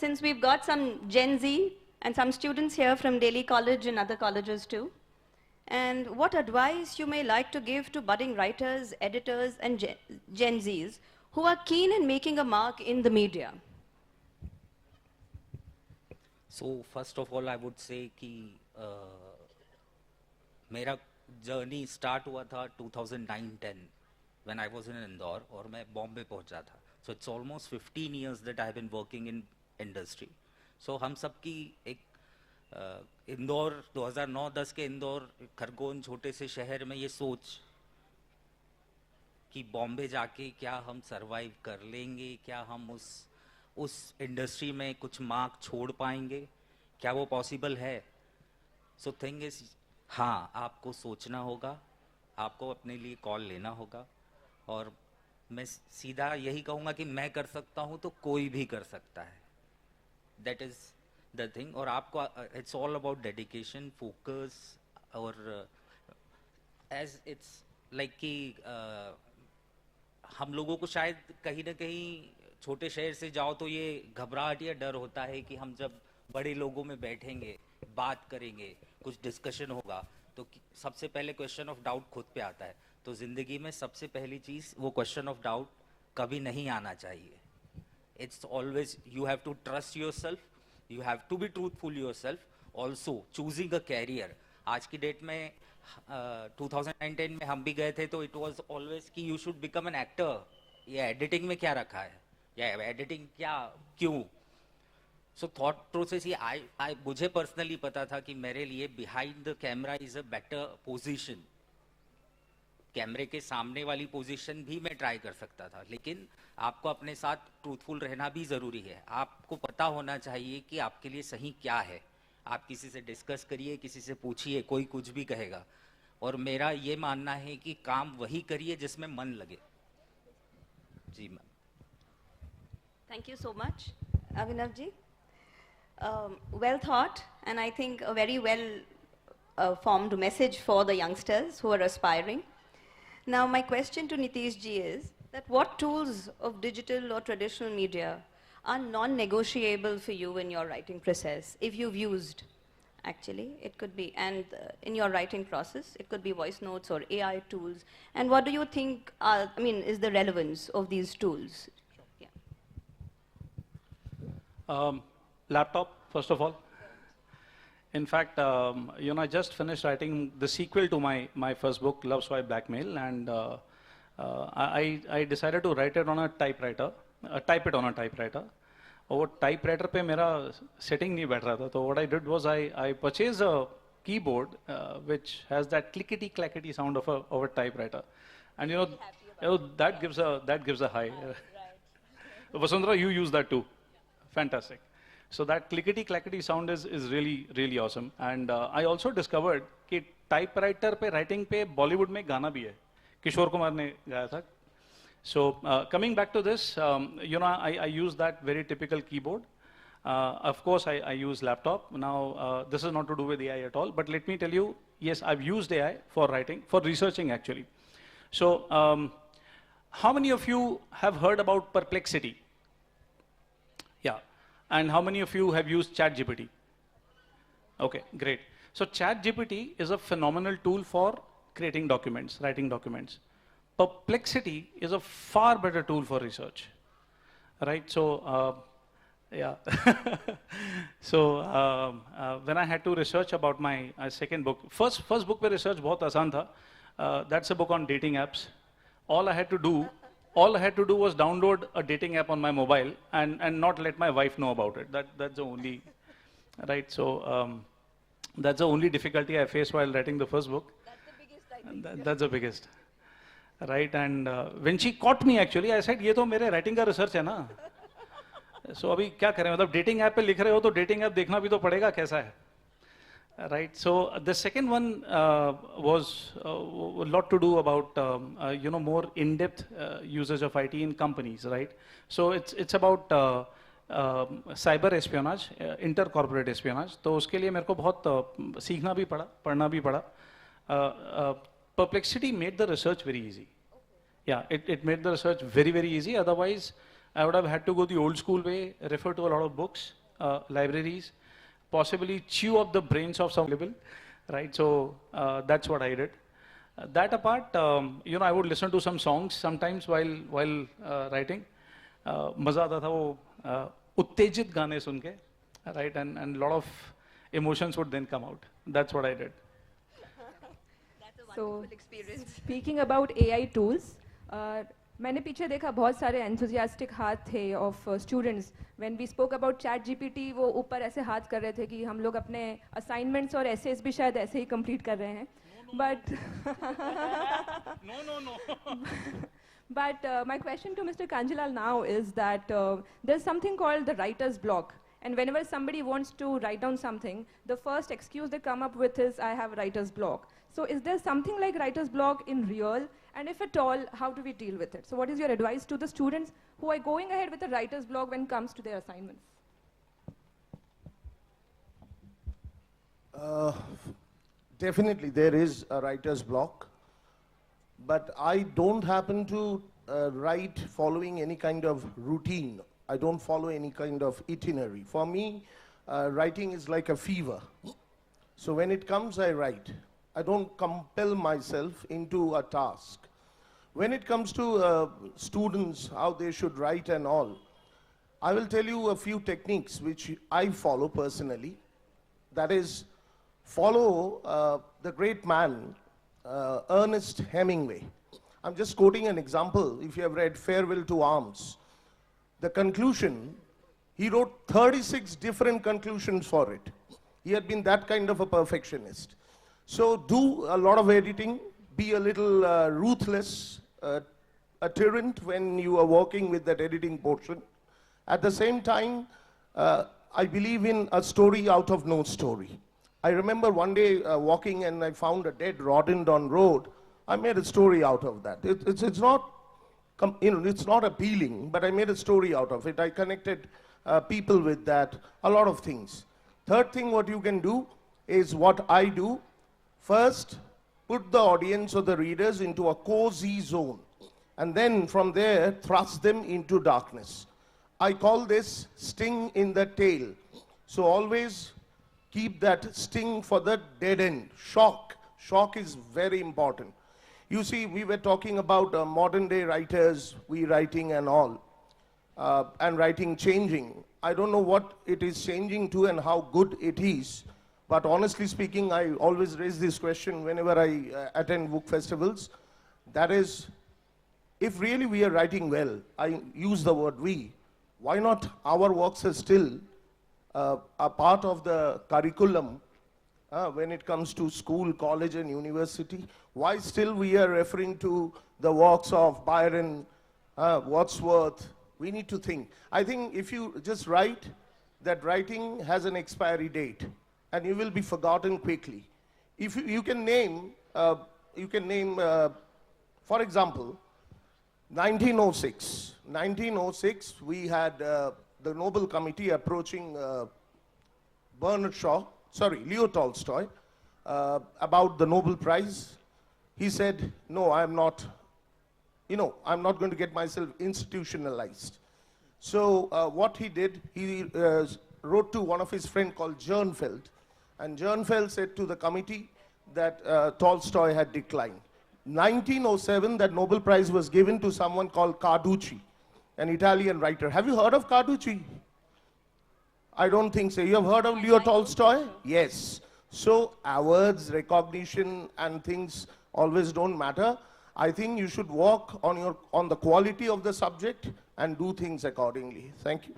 since we've got some Gen Z and some students here from Delhi College and other colleges too, and what advice you may like to give to budding writers, editors, and Gen Zs who are keen in making a mark in the media? So first of all, I would say कि मेरा journey start हुआ था 2009-10 when I was in Indore और मैं बॉम्बे पहुंचा था. So it's almost 15 years that I have been working in industry. So हम सब की एक इंदौर 2009-10 के इंदौर खरगोन छोटे से शहर में ये सोच कि बॉम्बे जाके क्या हम सरवाइव कर लेंगे, क्या हम उस इंडस्ट्री में कुछ मार्क छोड़ पाएंगे, क्या वो पॉसिबल है. सो थिंग इज, हाँ, आपको सोचना होगा, आपको अपने लिए कॉल लेना होगा. और मैं सीधा यही कहूँगा कि मैं कर सकता हूँ तो कोई भी कर सकता है. That is the thing. और आपको it's all about dedication, focus. और एज इट्स लाइक कि हम लोगों को शायद कहीं ना कहीं छोटे शहर से जाओ तो ये घबराहट या डर होता है कि हम जब बड़े लोगों में बैठेंगे, बात करेंगे, कुछ डिस्कशन होगा तो सबसे पहले क्वेश्चन ऑफ डाउट खुद पे आता है. तो ज़िंदगी में सबसे पहली चीज़ वो क्वेश्चन ऑफ डाउट कभी नहीं आना चाहिए. It's always you have to trust your self, you have to be truthful your self. Also choosing a career. आज की डेट में 2010 में हम भी गए थे तो इट वॉज ऑलवेज कि you should become an actor. ये एडिटिंग में क्या रखा है, या एडिटिंग क्या, क्यों. सो थॉट प्रोसेस ये आई मुझे पर्सनली पता था कि मेरे लिए behind the camera is a better position. कैमरे के सामने वाली पोजीशन भी मैं ट्राई कर सकता था, लेकिन आपको अपने साथ ट्रूथफुल रहना भी ज़रूरी है. आपको पता होना चाहिए कि आपके लिए सही क्या है. आप किसी से डिस्कस करिए, किसी से पूछिए, कोई कुछ भी कहेगा. और मेरा ये मानना है कि काम वही करिए जिसमें मन लगे. जी ma'am. Thank you so much, Abhinav ji. Well thought, and I think a very well formed message for the youngsters who are aspiring. Now, my question to Nitish ji is that what tools of digital or traditional media are non-negotiable for you in your writing process, if you've used? Actually, it could be, and in your writing process, it could be voice notes or AI tools. And what do you think is the relevance of these tools? Laptop, first of all. In fact, I just finished writing the sequel to my first book, Love Swipe Blackmail, and I decided to write it on a typewriter, type it on a typewriter. और वो typewriter पे मेरा setting नहीं बैठ रहा था. तो what I did was I purchase a keyboard which has that clickety clackety sound of a typewriter, and that gives a high. Vasundhara, you use that too. Fantastic. So that clickety clackety sound is really awesome. And I also discovered कि typewriter पे writing पे बॉलीवुड में गाना भी है, किशोर कुमार ने गाया था. So coming back to this, I use that very typical keyboard. Of course, I use laptop. Now, this is not to do with AI at all, but let me tell you, yes, I've used AI for writing, for researching actually. So how many of you have heard about Perplexity? Yeah. And how many of you have used ChatGPT? Okay, great. So ChatGPT is a phenomenal tool for creating documents, writing documents. Perplexity is a far better tool for research, right? So, yeah. So, when I had to research about my second book, first book पे research बहुत आसान था. That's a book on dating apps. All I had to do was download a dating app on my mobile and not let my wife know about it. That's the only, right? So, that's the only difficulty I faced while writing the first book. That's the biggest, I think. That's the biggest. Right, and when she caught me actually, I said, ये तो मेरे writing का research है ना. So अभी क्या करें, मतलब dating app पे लिख रहे हो तो dating app देखना भी तो पड़ेगा कैसा है. Right, so the second one was a lot to do about more in-depth usage of IT in companies, right? So it's about cyber espionage, inter-corporate espionage. तो उसके लिए मेरे को बहुत सीखना भी पड़ा, पढ़ना भी पड़ा. Perplexity made the research very easy. Yeah, it made the research very easy. Otherwise, I would have had to go the old school way, refer to a lot of books, libraries, possibly chew up the brains of some people, right? So that's what I did. That apart, I would listen to some songs sometimes while writing. मजा आता था वो उत्तेजित गाने सुन के, right? And a lot of emotions would then come out. That's what I did. That's a wonderful experience. Speaking about AI tools, मैंने पीछे देखा बहुत सारे enthusiastic हाथ थे of students. When we spoke about ChatGPT, वो ऊपर ऐसे हाथ कर रहे थे कि हम लोग अपने assignments और essays भी शायद ऐसे ही complete कर रहे हैं. But No. But my question to Mr. Kanjlal now is that there's something called the writer's block. And whenever somebody wants to write down something, the first excuse they come up with is, I have writer's block. So is there something like writer's block in real? And if at all, how do we deal with it? So what is your advice to the students who are going ahead with a writer's block when it comes to their assignments? Definitely, there is a writer's block. But I don't happen to write following any kind of routine. I don't follow any kind of itinerary. For me, writing is like a fever. So when it comes, I write. I don't compel myself into a task. When it comes to students, how they should write and all, I will tell you a few techniques which I follow personally. That is, follow the great man, Ernest Hemingway. I'm just quoting an example. If you have read Farewell to Arms, the conclusion, he wrote 36 different conclusions for it. He had been that kind of a perfectionist. So do a lot of editing, be a little ruthless, a tyrant when you are working with that editing portion. At the same time, I believe in a story out of no story. I remember one day walking and I found a dead rhododendron road. I made a story out of that. It's not, it's not appealing, but I made a story out of it. I connected people with that, a lot of things. Third thing what you can do is what I do. First, put the audience or the readers into a cozy zone. And then from there, thrust them into darkness. I call this sting in the tail. So always keep that sting for the dead end. Shock. Shock is very important. You see, we were talking about modern day writers, we writing and all, and writing changing. I don't know what it is changing to and how good it is, but honestly speaking, I always raise this question whenever I attend book festivals. That is, if really we are writing well, I use the word we, why not our works are still a part of the curriculum when it comes to school, college and university? Why still we are referring to the works of Byron, Wordsworth? We need to think. I think if you just write, that writing has an expiry date and you will be forgotten quickly. If you can name, for example, 1906. 1906, we had the Nobel Committee approaching Leo Tolstoy about the Nobel Prize. He said, no, I'm not going to get myself institutionalized. So what he did, he wrote to one of his friends called Jernfeld. And Jernfeld said to the committee that Tolstoy had declined. 1907, that Nobel Prize was given to someone called Carducci, an Italian writer. Have you heard of Carducci? I don't think so. You have heard of Leo Tolstoy? Yes. So awards, recognition and things always don't matter. I think you should work on the quality of the subject and do things accordingly. Thank you.